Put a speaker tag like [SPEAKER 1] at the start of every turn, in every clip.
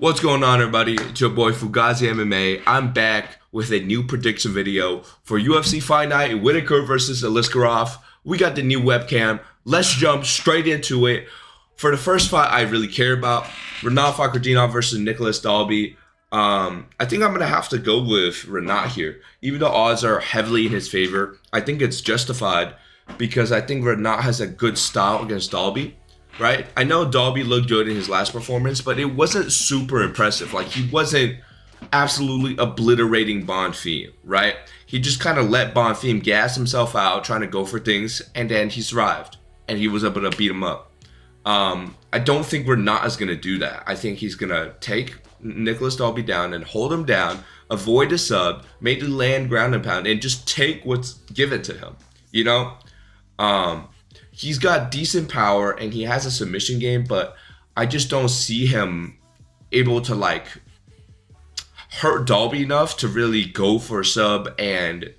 [SPEAKER 1] What's going on, everybody? It's your boy Fugazi MMA. I'm back with a new prediction video for UFC Fight Night, Whittaker versus Aliskerov. We got the new webcam. Let's jump straight into it. For the first fight I really care about, Rinat Fakhretdinov versus Nicholas Dalby. I think I'm going to have to go with Rinat here. Even though odds are heavily in his favor, I think it's justified because I think Rinat has a good style against Dalby. Right? I know Dalby looked good in his last performance, but it wasn't super impressive. Like, he wasn't absolutely obliterating Bonfim, right? He just kind of let Bonfim gas himself out, trying to go for things, and then he survived, and he was able to beat him up. I don't think Rinat is going to do that. I think he's going to take Nicholas Dalby down and hold him down, avoid a sub, maybe land ground and pound, and just take what's given to him, you know? He's got decent power and he has a submission game, but I just don't see him able to like hurt Dalby enough to really go for a sub and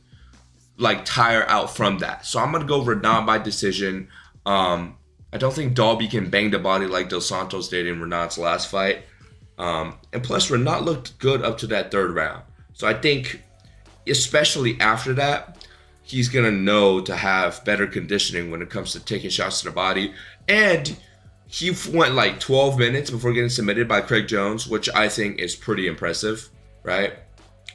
[SPEAKER 1] like tire out from that. So I'm gonna go Rinat by decision. I don't think Dalby can bang the body like Dos Santos did in Renat's last fight. And plus Rinat looked good up to that third round. So I think especially after that, he's going to know to have better conditioning when it comes to taking shots to the body. And he went like 12 minutes before getting submitted by Craig Jones, which I think is pretty impressive, right?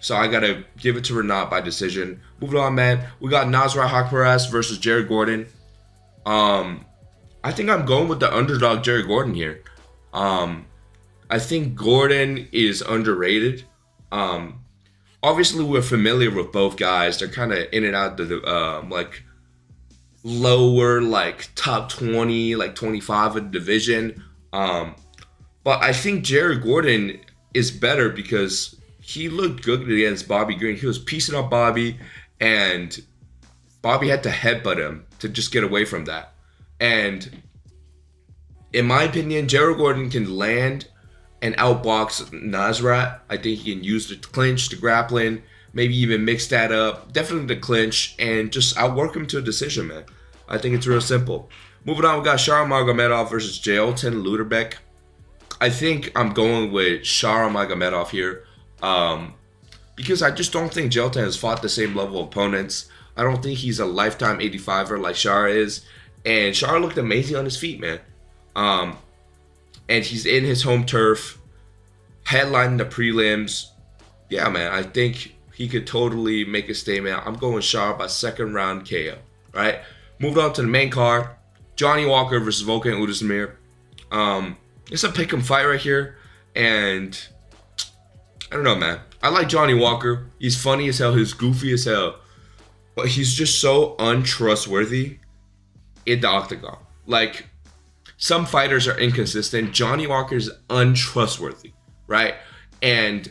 [SPEAKER 1] So I got to give it to Rinat by decision. Moving on, man. We got Nasrat Haqparast versus Jared Gordon. I think I'm going with the underdog Jared Gordon here. I think Gordon is underrated. Obviously, we're familiar with both guys. They're kind of in and out the like lower, like top 20, like 25 of the division. But I think Jared Gordon is better because he looked good against Bobby Green. He was piecing up Bobby, and Bobby had to headbutt him to just get away from that. And in my opinion, Jared Gordon can land and outbox Nasrat. I think he can use the clinch, the grappling, maybe even mix that up. Definitely the clinch, and just outwork him to a decision, man. I think it's real simple. Moving on, we got Sharon Magomedov versus Jailton Lutterbach. I think I'm going with Sharon Magomedov here because I just don't think Jailton has fought the same level of opponents. I don't think he's a lifetime 85er like Shara is. And Shara looked amazing on his feet, man. And he's in his home turf, headlining the prelims. Yeah, man, I think he could totally make a statement. I'm going Shara by second round KO, right? Moving on to the main card, Johnny Walker versus Volkov Oezdemir. It's a pick 'em fight right here, and I don't know, man. I like Johnny Walker. He's funny as hell. He's goofy as hell, but he's just so untrustworthy in the octagon. Like, some fighters are inconsistent. Johnny Walker is untrustworthy, right? And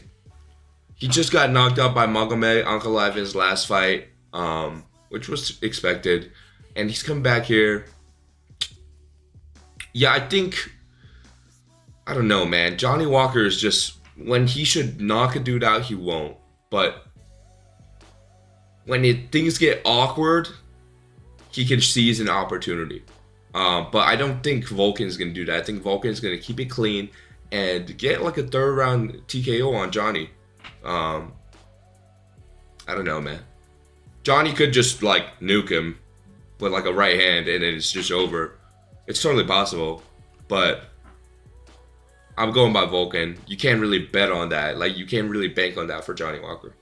[SPEAKER 1] he just got knocked out by Magomed Ankalaev in his last fight, which was expected. And he's come back here. Yeah, I don't know, man. Johnny Walker is just, when he should knock a dude out, he won't. But when things get awkward, he can seize an opportunity. But I don't think Volkan's going to do that. I think Volkan's going to keep it clean and get like a third round TKO on Johnny. I don't know, man. Johnny could just like nuke him with like a right hand and then it's just over. It's totally possible. But I'm going by Volkan. You can't really bet on that. Like, you can't really bank on that for Johnny Walker.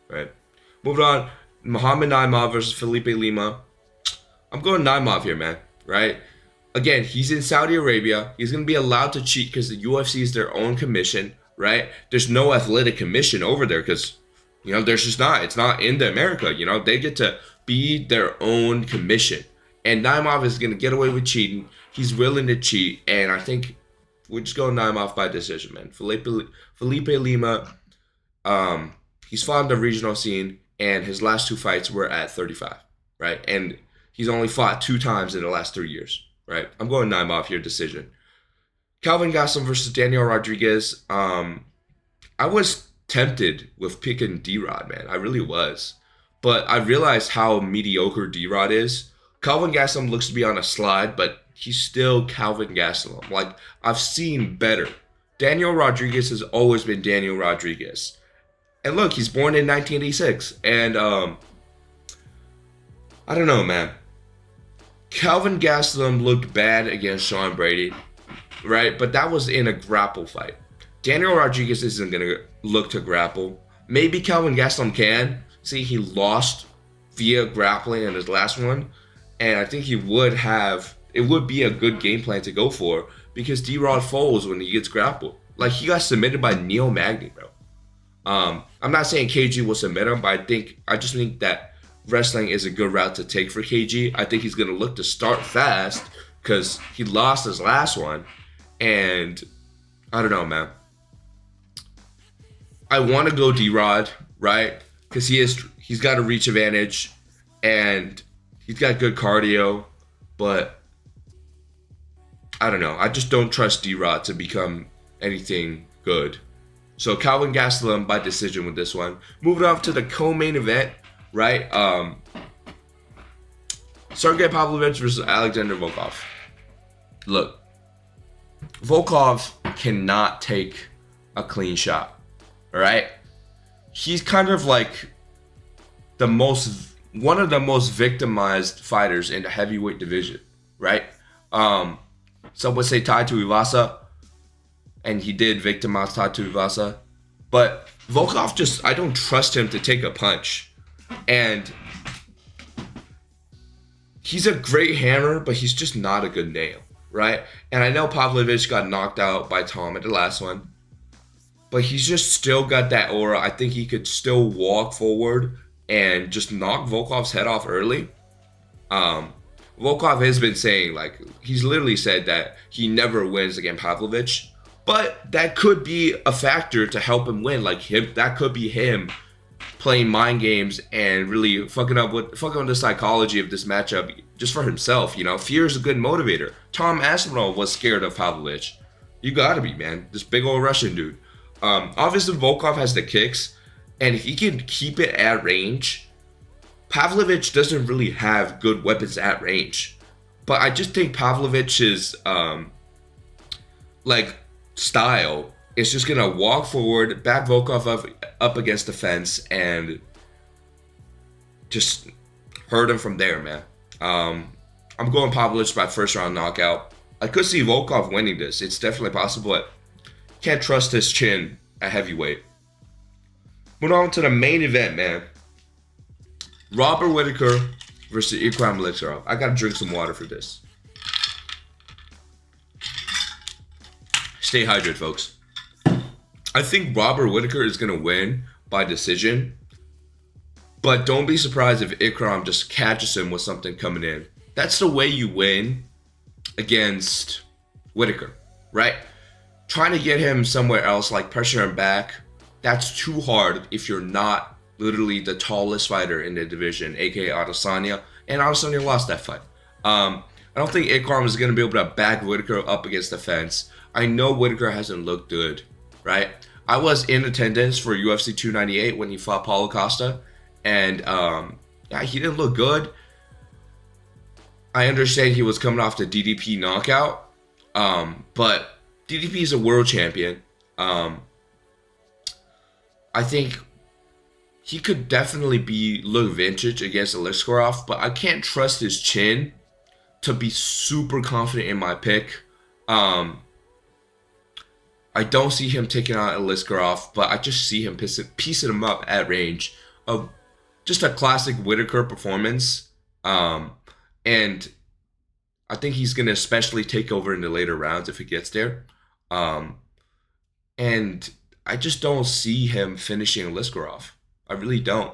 [SPEAKER 1] Right? Moving on. Muhammad Naimov versus Felipe Lima. I'm going Naimov here, man. Right? Again, he's in Saudi Arabia. He's going to be allowed to cheat because the UFC is their own commission, right? There's no athletic commission over there because, you know, there's just not. It's not in America, you know. They get to be their own commission. And Naimov is going to get away with cheating. He's willing to cheat. And I think we're just going Naimov by decision, man. Felipe Lima, he's fought on the regional scene, and his last two fights were at 35, right? And he's only fought 2 times in the last 3 years, right? I'm going Naimov here, decision. Calvin Gastelum versus Daniel Rodriguez. I was tempted with picking D-Rod, man. I really was. But I realized how mediocre D-Rod is. Calvin Gastelum looks to be on a slide, but he's still Calvin Gastelum. Like, I've seen better Daniel Rodriguez has always been Daniel Rodriguez. And look, he's born in 1986. And I don't know, man. Kelvin Gastelum looked bad against Sean Brady, right? But that was in a grapple fight. Daniel Rodriguez isn't going to look to grapple. Maybe Kelvin Gastelum can. See, he lost via grappling in his last one. And I think he would have, it would be a good game plan to go for, because D-Rod falls when he gets grappled. Like, he got submitted by Neil Magny, bro. I'm not saying KG will submit him, but I just think that wrestling is a good route to take for KG. I think he's going to look to start fast because he lost his last one. And I don't know, man. I want to go D-Rod, right? Because he's got a reach advantage and he's got good cardio, but I don't know. I just don't trust D-Rod to become anything good. So Kelvin Gastelum by decision with this one. Moving on to the co-main event, right? Sergey Pavlovich versus Alexander Volkov. Look, Volkov cannot take a clean shot, all right? He's kind of like one of the most victimized fighters in the heavyweight division, right? Some would say Tai Tuivasa, and he did victimize Tai Tuivasa. But Volkov I don't trust him to take a punch. And he's a great hammer, but he's just not a good nail, right? And I know Pavlovich got knocked out by Tom at the last one, but he's just still got that aura. I think he could still walk forward and just knock Volkov's head off early. Volkov has been saying, like, he's literally said that he never wins against Pavlovich, but that could be a factor to help him win. Like, that could be him playing mind games and really fucking up the psychology of this matchup just for himself. You know, fear is a good motivator. Tom Aspinall was scared of Pavlovich. You gotta be, man. This big old Russian dude. Obviously, Volkov has the kicks, and if he can keep it at range, Pavlovich doesn't really have good weapons at range. But I just think Pavlovich's style is just gonna walk forward, back Volkov up against the fence, and just hurt him from there, man. I'm going Pavlovich by first round knockout. I could see Volkov winning this. It's definitely possible, but can't trust his chin at heavyweight. Moving on to the main event, man. Robert Whittaker versus Ikram Aliskerov. I gotta drink some water for this. Stay hydrated, folks. I think Robert Whittaker is gonna win by decision, but don't be surprised if Ikram just catches him with something coming in. That's the way you win against Whittaker, right? Trying to get him somewhere else, like pressure him back, that's too hard if you're not literally the tallest fighter in the division, aka Adesanya, and Adesanya lost that fight. I don't think Ikram is going to be able to back Whittaker up against the fence. I know Whittaker hasn't looked good, right? I was in attendance for UFC 298 when he fought Paulo Costa, and yeah, he didn't look good. I understand he was coming off the DDP knockout, but DDP is a world champion. I think he could definitely look vintage against Aliskerov, but I can't trust his chin to be super confident in my pick. I don't see him taking out Aliskerov, but I just see him piecing him up at range of just a classic Whittaker performance. And I think he's going to especially take over in the later rounds if it gets there. And I just don't see him finishing Aliskerov. I really don't.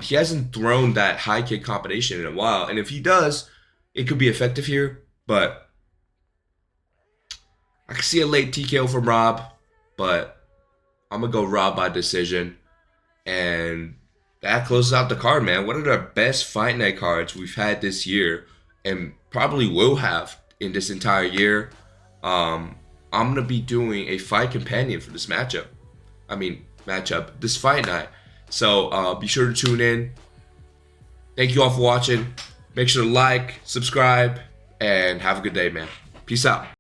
[SPEAKER 1] He hasn't thrown that high kick combination in a while. And if he does, it could be effective here. But I can see a late TKO from Rob. But I'm going to go Rob by decision. And that closes out the card, man. One of the best fight night cards we've had this year. And probably will have in this entire year. I'm going to be doing a fight companion for this matchup. This fight night. So be sure to tune in. Thank you all for watching. Make sure to like, subscribe, and have a good day, man. Peace out.